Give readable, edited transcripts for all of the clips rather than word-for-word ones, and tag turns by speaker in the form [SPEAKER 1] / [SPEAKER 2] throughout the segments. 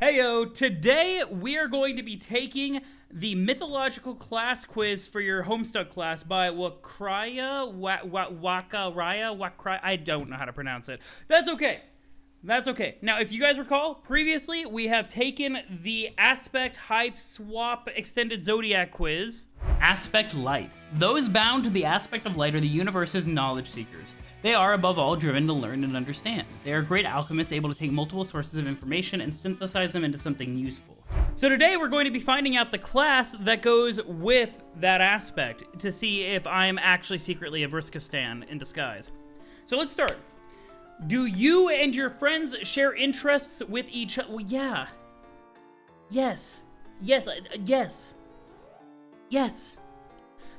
[SPEAKER 1] Heyo, today we are going to be taking the mythological class quiz for your Homestuck class by Wakraya, Wakraya, I don't know how to pronounce it. That's okay. That's okay. Now, if you guys recall, previously we have taken the Aspect Hive Swap Extended Zodiac quiz. Aspect Light. Those bound to the aspect of light are the universe's knowledge seekers. They are, above all, driven to learn and understand. They are great alchemists able to take multiple sources of information and synthesize them into something useful. So today we're going to be finding out the class that goes with that aspect to see if I'm actually secretly a Vriskastan in disguise. So let's start. Do you and your friends share interests with each other? Well, yeah. Yes. Yes. Yes.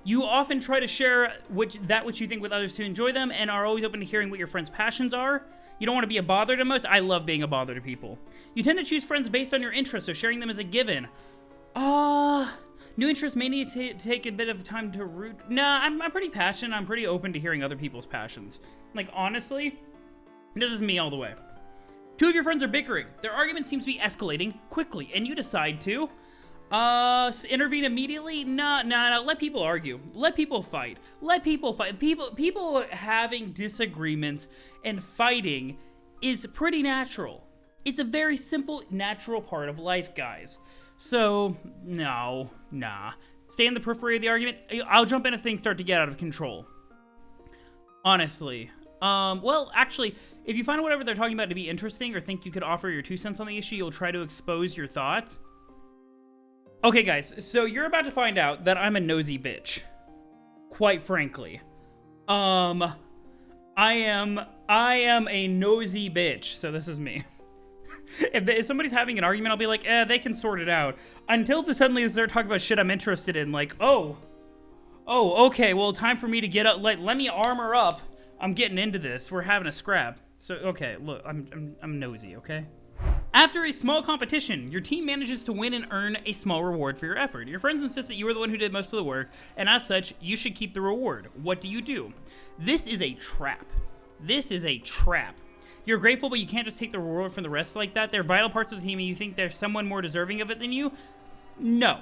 [SPEAKER 1] You often try to share that which you think with others to enjoy them and are always open to hearing what your friends' passions are. You don't want to be a bother to most. I love being a bother to people. You tend to choose friends based on your interests, so sharing them is a given. New interests may need to take a bit of time to root. Nah, I'm pretty passionate. I'm pretty open to hearing other people's passions. Like, honestly, this is me all the way. Two of your friends are bickering. Their argument seems to be escalating quickly, and you decide to intervene immediately? No, let people argue. Let people fight. People having disagreements and fighting is pretty natural. It's a very simple, natural part of life, guys. So, nah. Stay in the periphery of the argument. I'll jump in if things start to get out of control. Honestly. Well, actually, if you find whatever they're talking about to be interesting or think you could offer your 2 cents on the issue, you'll try to expose your thoughts. Okay, guys, so you're about to find out that I'm a nosy bitch. Quite frankly. I am a nosy bitch, so this is me. If somebody's having an argument, I'll be like, they can sort it out. Until they suddenly start talking about shit I'm interested in, like, oh, okay, well, time for me to get up, let me armor up. I'm getting into this. We're having a scrap. So, okay, look, I'm nosy, okay? After a small competition, your team manages to win and earn a small reward for your effort. Your friends insist that you were the one who did most of the work, and as such, you should keep the reward. What do? This is a trap. You're grateful, but you can't just take the reward from the rest like that. They're vital parts of the team, and you think there's someone more deserving of it than you? No.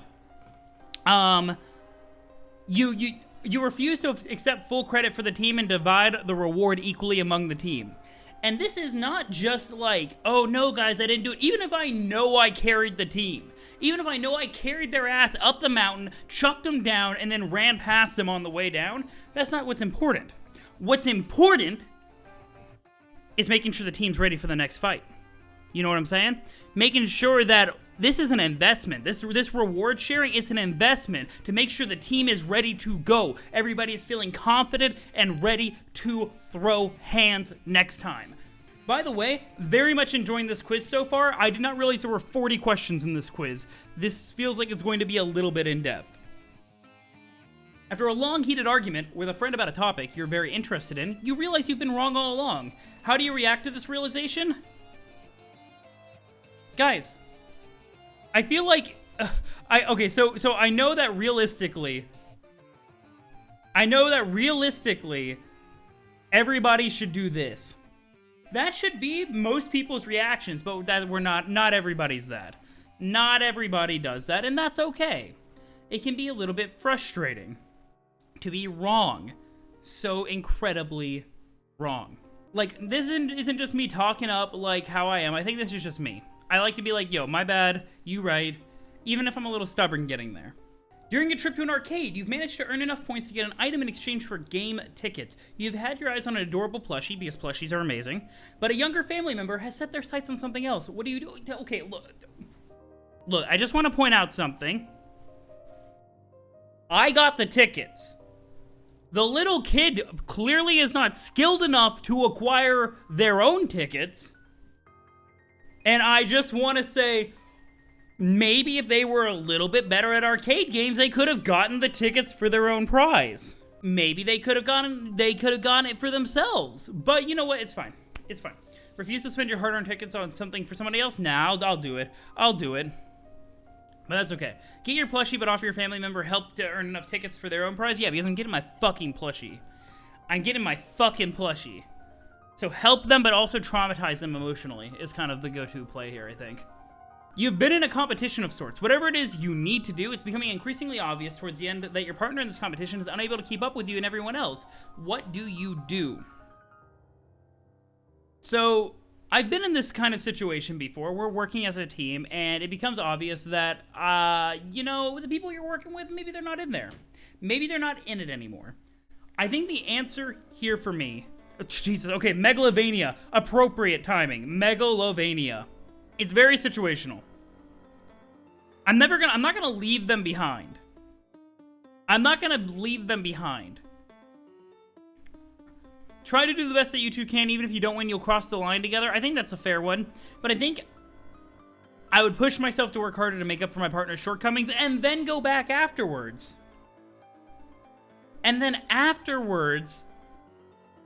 [SPEAKER 1] You refuse to accept full credit for the team and divide the reward equally among the team. And this is not just like, oh no guys, I didn't do it. Even if I know I carried the team, even if I know I carried their ass up the mountain, chucked them down, and then ran past them on the way down, that's not what's important. What's important is making sure the team's ready for the next fight. You know what I'm saying? Making sure that this is an investment. This reward sharing, it's an investment to make sure the team is ready to go. Everybody is feeling confident and ready to throw hands next time. By the way, very much enjoying this quiz so far. I did not realize there were 40 questions in this quiz. This feels like it's going to be a little bit in-depth. After a long, heated argument with a friend about a topic you're very interested in, you realize you've been wrong all along. How do you react to this realization? Guys, I feel like, so I know that realistically, everybody should do this. That should be most people's reactions, but not everybody's that. Not everybody does that, and that's okay. It can be a little bit frustrating to be wrong. So incredibly wrong. Like, this isn't just me talking up like how I am. I think this is just me. I like to be like, yo, my bad, you right, even if I'm a little stubborn getting there. During a trip to an arcade, you've managed to earn enough points to get an item in exchange for game tickets. You've had your eyes on an adorable plushie, because plushies are amazing, but a younger family member has set their sights on something else. What do you do? Okay, look, I just want to point out something. I got the tickets. The little kid clearly is not skilled enough to acquire their own tickets. And I just want to say, maybe if they were a little bit better at arcade games, they could have gotten the tickets for their own prize. Maybe they could have gotten it for themselves. But you know what? It's fine. Refuse to spend your hard-earned tickets on something for somebody else? Nah, I'll do it. But that's okay. Get your plushie, but offer your family member help to earn enough tickets for their own prize? Yeah, because I'm getting my fucking plushie. So help them, but also traumatize them emotionally is kind of the go-to play here, I think. You've been in a competition of sorts. Whatever it is you need to do, it's becoming increasingly obvious towards the end that your partner in this competition is unable to keep up with you and everyone else. What do you do? So, I've been in this kind of situation before. We're working as a team, and it becomes obvious that, the people you're working with, maybe they're not in there. Maybe they're not in it anymore. I think the answer here for me... Jesus, okay, megalovania. Appropriate timing. Megalovania. It's very situational. I'm not gonna leave them behind. I'm not gonna leave them behind. Try to do the best that you two can, even if you don't win, you'll cross the line together. I think that's a fair one. But I think I would push myself to work harder to make up for my partner's shortcomings, and then go back afterwards. And then afterwards,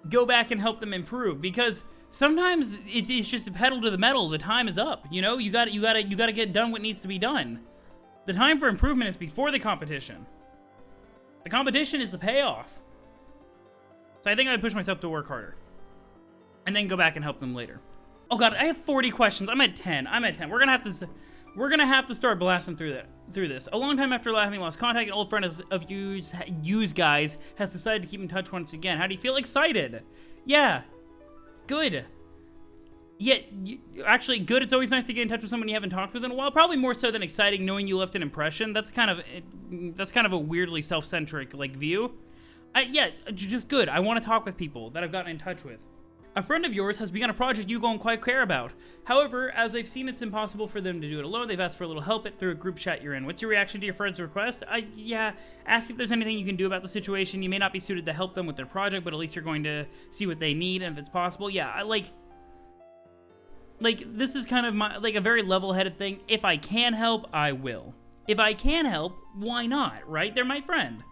[SPEAKER 1] go back and help them improve. Because sometimes it's just a pedal to the metal. The time is up. You know, you gotta get done what needs to be done. The time for improvement is before the competition. The competition is the payoff. So I think I would push myself to work harder. And then go back and help them later. Oh god, I have 40 questions. I'm at 10. We're gonna have to start blasting through this. A long time after having lost contact, an old friend of yous guys has decided to keep in touch once again. How do you feel? Excited? Yeah. Good. Yeah, actually, good. It's always nice to get in touch with someone you haven't talked with in a while. Probably more so than exciting, knowing you left an impression. That's kind of a weirdly self-centric view. Yeah, just good. I want to talk with people that I've gotten in touch with. A friend of yours has begun a project you don't quite care about. However, as they've seen it's impossible for them to do it alone, they've asked for a little help through a group chat you're in. What's your reaction to your friend's request? Ask if there's anything you can do about the situation. You may not be suited to help them with their project, but at least you're going to see what they need, and if it's possible. Yeah, I this is kind of a very level-headed thing. If I can help, I will. If I can help, why not, right? They're my friend.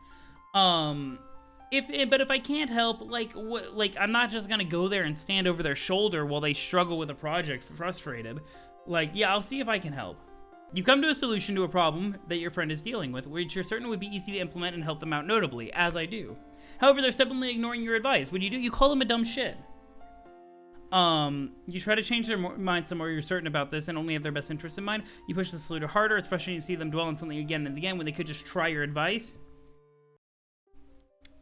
[SPEAKER 1] But if I can't help, I'm not just gonna go there and stand over their shoulder while they struggle with a project, frustrated. Yeah, I'll see if I can help. You come to a solution to a problem that your friend is dealing with, which you're certain would be easy to implement and help them out notably, as I do. However, they're stubbornly ignoring your advice. What do? You call them a dumb shit. You try to change their mind some more, you're certain about this, and only have their best interests in mind. You push the solution harder. It's frustrating to see them dwell on something again and again when they could just try your advice.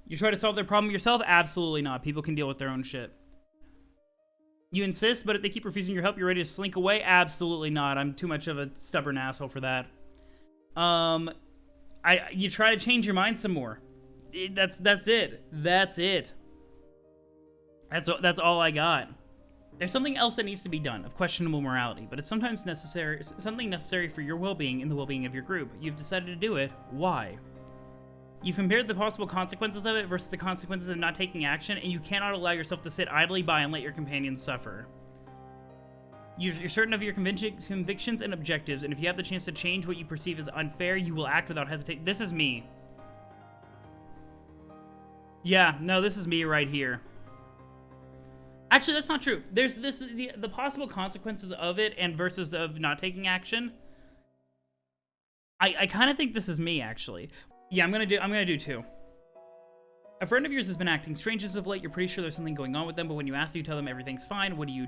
[SPEAKER 1] You try to solve their problem yourself? Absolutely not. People can deal with their own shit. You insist, but if they keep refusing your help, you're ready to slink away? Absolutely not. I'm too much of a stubborn asshole for that. You try to change your mind some more. That's it. That's it. That's all I got. There's something else that needs to be done, of questionable morality, but it's sometimes something necessary for your well-being and the well-being of your group. You've decided to do it. Why? You've compared the possible consequences of it versus the consequences of not taking action, and you cannot allow yourself to sit idly by and let your companions suffer. You're certain of your convictions and objectives, and if you have the chance to change what you perceive as unfair, you will act without hesitation. This is me. Yeah, no, this is me right here. Actually, that's not true. There's the possible consequences of it and versus of not taking action. I kind of think this is me, actually. Yeah, I'm gonna do two. A friend of yours has been acting strange as of late. You're pretty sure there's something going on with them, but when you ask, you tell them everything's fine. What do you?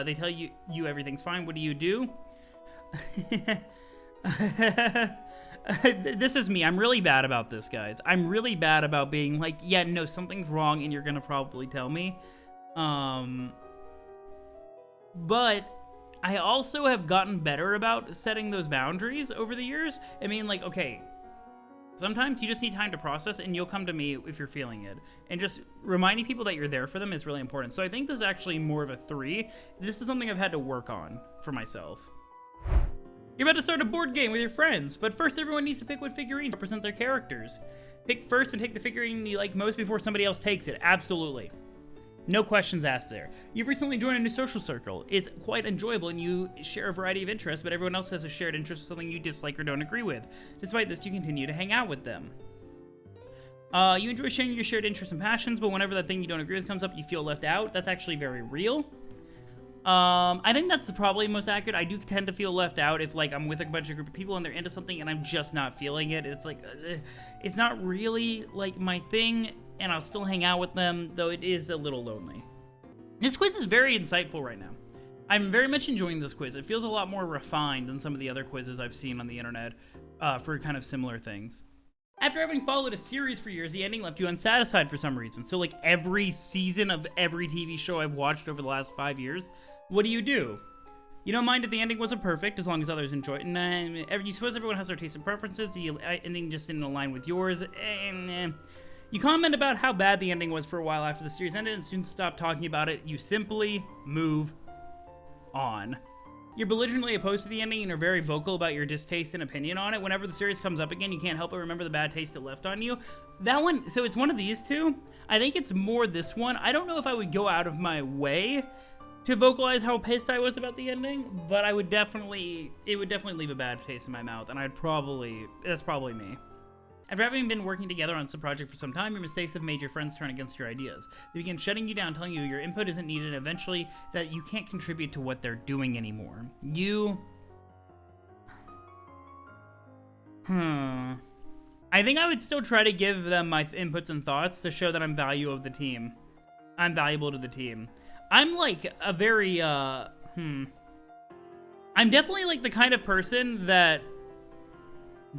[SPEAKER 1] They tell you everything's fine. What do you do? This is me. I'm really bad about this, guys. I'm really bad about being like, yeah, no, something's wrong, and you're gonna probably tell me. But I also have gotten better about setting those boundaries over the years. I mean, okay. Sometimes you just need time to process, and you'll come to me if you're feeling it. And just reminding people that you're there for them is really important. So I think this is actually more of a 3. This is something I've had to work on for myself. You're about to start a board game with your friends, but first everyone needs to pick what figurines represent their characters. Pick first and take the figurine you like most before somebody else takes it. Absolutely. No questions asked there. You've recently joined a new social circle. It's quite enjoyable and you share a variety of interests, but everyone else has a shared interest in something you dislike or don't agree with. Despite this, you continue to hang out with them. You enjoy sharing your shared interests and passions, but whenever that thing you don't agree with comes up, you feel left out. That's actually very real. I think that's probably most accurate. I do tend to feel left out if, I'm with a bunch of group of people and they're into something and I'm just not feeling it. It's it's not really, my thing, and I'll still hang out with them, though it is a little lonely. This quiz is very insightful right now. I'm very much enjoying this quiz. It feels a lot more refined than some of the other quizzes I've seen on the internet for kind of similar things. After having followed a series for years, the ending left you unsatisfied for some reason. So like every season of every TV show I've watched over the last 5 years, what do? You don't mind if the ending wasn't perfect, as long as others enjoy it. And you suppose everyone has their taste and preferences. The ending just didn't align with yours. You comment about how bad the ending was for a while after the series ended and soon stopped talking about it. You simply move on. You're belligerently opposed to the ending and are very vocal about your distaste and opinion on it. Whenever the series comes up again, you can't help but remember the bad taste it left on you. That one, so it's one of these two. I think it's more this one. I don't know if I would go out of my way to vocalize how pissed I was about the ending, but it would definitely leave a bad taste in my mouth, and that's probably me. After having been working together on some project for some time, your mistakes have made your friends turn against your ideas. They begin shutting you down, telling you your input isn't needed, and eventually that you can't contribute to what they're doing anymore. I think I would still try to give them my inputs and thoughts to show that I'm valuable to the team. I'm like a very, I'm definitely like the kind of person that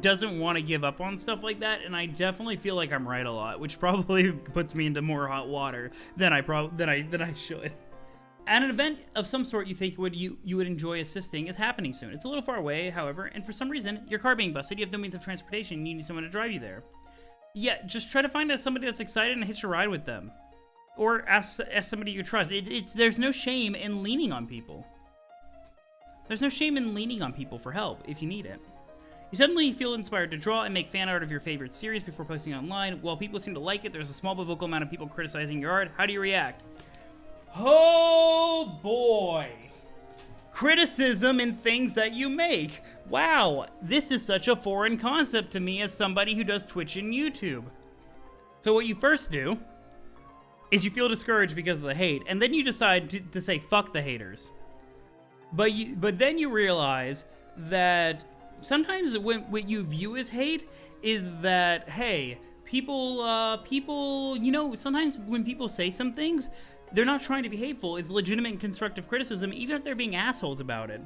[SPEAKER 1] doesn't want to give up on stuff like that, and I definitely feel like I'm right a lot, which probably puts me into more hot water than I should. At an event of some sort you think you would enjoy assisting is happening soon. It's a little far away, however, and for some reason, your car being busted, you have no means of transportation, and you need someone to drive you there. Yeah, just try to find somebody that's excited and hitch a ride with them. Or ask somebody you trust. There's no shame in leaning on people. There's no shame in leaning on people for help if you need it. You suddenly feel inspired to draw and make fan art of your favorite series before posting it online. While people seem to like it, there's a small but vocal amount of people criticizing your art. How do you react? Oh boy! Criticism in things that you make. Wow, this is such a foreign concept to me as somebody who does Twitch and YouTube. So what you first do is you feel discouraged because of the hate, and then you decide to say fuck the haters. But then you realize that sometimes what you view as hate is that, hey, people, you know, sometimes when people say some things, they're not trying to be hateful. It's legitimate and constructive criticism, even if they're being assholes about it.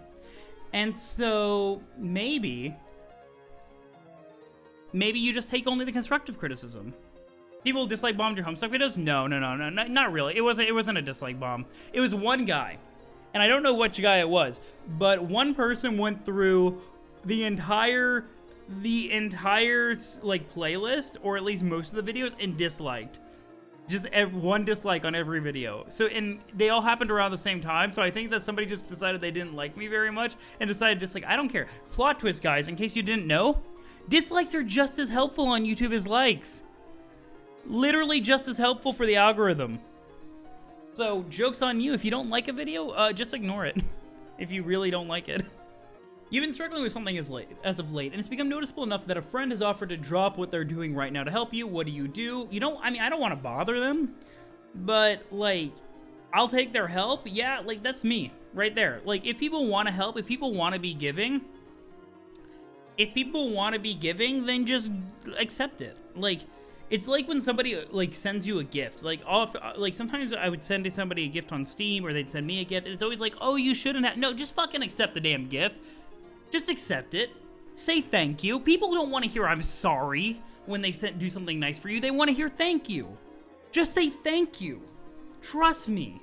[SPEAKER 1] And so maybe you just take only the constructive criticism. People dislike bombed your Homestuck videos? No, not really. It wasn't a dislike bomb. It was one guy, and I don't know which guy it was, but one person went through the entire like playlist, or at least most of the videos, and disliked. Just one dislike on every video. So, and they all happened around the same time, so I think that somebody just decided they didn't like me very much and decided just like, I don't care. Plot twist, guys, in case you didn't know, dislikes are just as helpful on YouTube as likes. Literally just as helpful for the algorithm. So, joke's on you. If you don't like a video, just ignore it. If you really don't like it. You've been struggling with something as of late, and it's become noticeable enough that a friend has offered to drop what they're doing right now to help you. What do? You don't, I mean, I don't want to bother them, but, like, I'll take their help. Yeah, like, that's me, right there. Like, if people want to help, if people want to be giving, then just accept it. Like, it's like when somebody, like, sends you a gift. Like, sometimes I would send somebody a gift on Steam, or they'd send me a gift, and it's always like, oh, you shouldn't have. No, just fucking accept the damn gift. Just accept it. Say thank you. People don't want to hear I'm sorry when they do something nice for you. They want to hear thank you. Just say thank you. Trust me.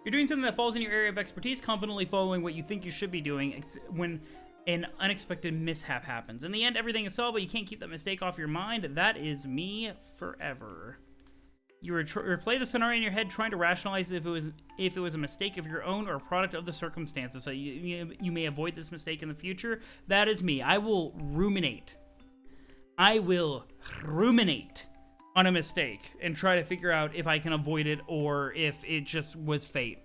[SPEAKER 1] You're doing something that falls in your area of expertise, confidently following what you think you should be doing when an unexpected mishap happens. In the end, everything is solved, but you can't keep that mistake off your mind. That is me forever. You replay the scenario in your head, trying to rationalize if it was a mistake of your own or a product of the circumstances, so you may avoid this mistake in the future. That is me. I will ruminate on a mistake and try to figure out if I can avoid it or if it just was fate.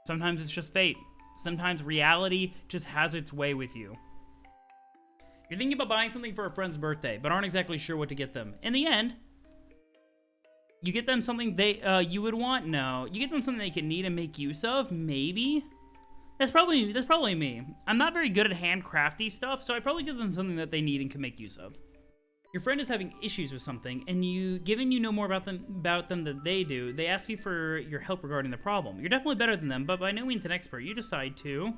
[SPEAKER 1] Sometimes it's just fate. Sometimes reality just has its way with you. You're thinking about buying something for a friend's birthday, but aren't exactly sure what to get them. In the end, you get them something you would want? No. You get them something they can need and make use of? Maybe? That's probably me. I'm not very good at handcrafty stuff, so I probably give them something that they need and can make use of. Your friend is having issues with something, and given you know more about them than they do, they ask you for your help regarding the problem. You're definitely better than them, but by no means an expert. You decide to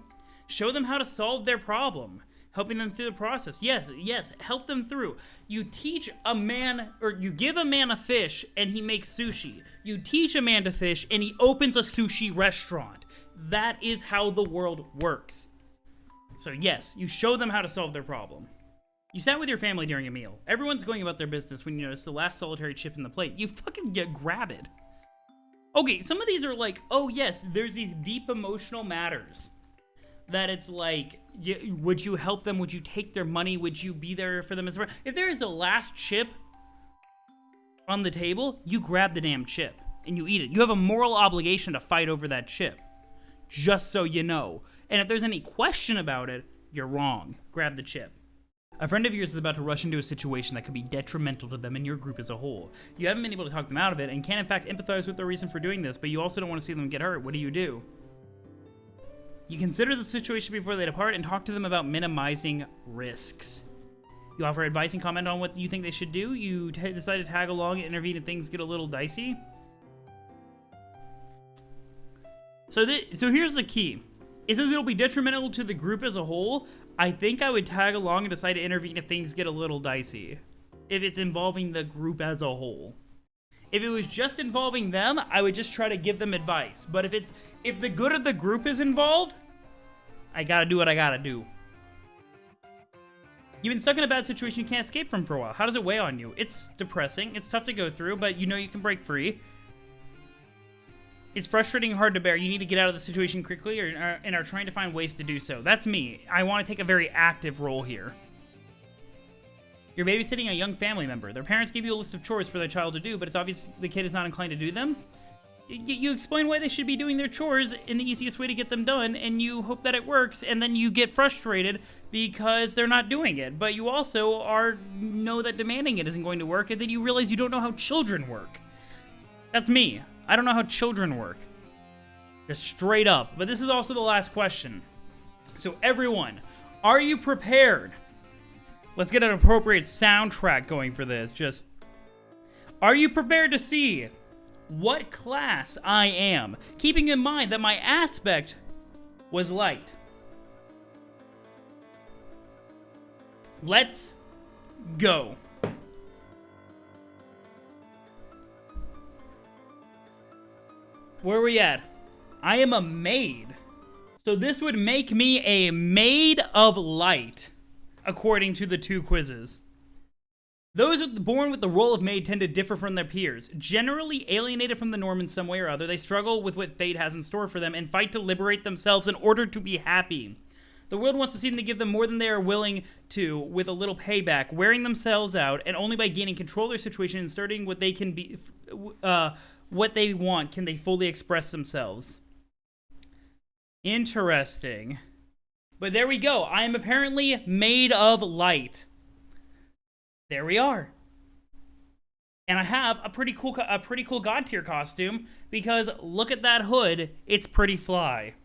[SPEAKER 1] show them how to solve their problem, helping them through the process. Yes, help them through. You teach a man, or you give a man a fish, and he makes sushi. You teach a man to fish, and he opens a sushi restaurant. That is how the world works. So yes, you show them how to solve their problem. You sat with your family during a meal. Everyone's going about their business when you notice the last solitary chip in the plate. You fucking grab it. Okay, some of these are like, oh yes, there's these deep emotional matters. That it's like, would you help them? Would you take their money? Would you be there for them? If there is a last chip on the table, you grab the damn chip and you eat it. You have a moral obligation to fight over that chip. Just so you know. And if there's any question about it, you're wrong. Grab the chip. A friend of yours is about to rush into a situation that could be detrimental to them and your group as a whole. You haven't been able to talk them out of it and can in fact empathize with their reason for doing this, but you also don't want to see them get hurt. What do? You consider the situation before they depart and talk to them about minimizing risks. You offer advice and comment on what you think they should do. You decide to tag along and intervene if things get a little dicey. So here's the key. It says it'll be detrimental to the group as a whole. I think I would tag along and decide to intervene if things get a little dicey. If it's involving the group as a whole. If it was just involving them, I would just try to give them advice. But if the good of the group is involved, I gotta do what I gotta do. You've been stuck in a bad situation you can't escape from for a while. How does it weigh on you? It's depressing. It's tough to go through, but you know you can break free. It's frustrating and hard to bear. You need to get out of the situation quickly and are trying to find ways to do so. That's me. I want to take a very active role here. You're babysitting a young family member. Their parents give you a list of chores for their child to do, but it's obvious the kid is not inclined to do them. You explain why they should be doing their chores in the easiest way to get them done, and you hope that it works, and then you get frustrated because they're not doing it. But you also know that demanding it isn't going to work, and then you realize you don't know how children work. That's me. I don't know how children work. Just straight up. But this is also the last question. So everyone, are you prepared? Let's get an appropriate soundtrack going for this. Are you prepared to see what class I am? Keeping in mind that my aspect was light. Let's go. Where are we at? I am a maid. So this would make me a maid of light, according to the two quizzes. Those born with the role of maid tend to differ from their peers. Generally alienated from the norm in some way or other, they struggle with what fate has in store for them and fight to liberate themselves in order to be happy. The world wants to seem to give them more than they are willing to, with a little payback, wearing themselves out, and only by gaining control of their situation and inserting what they can be, what they want, can they fully express themselves. Interesting. But there we go. I am apparently made of light. There we are. And I have a pretty cool god tier costume because look at that hood. It's pretty fly.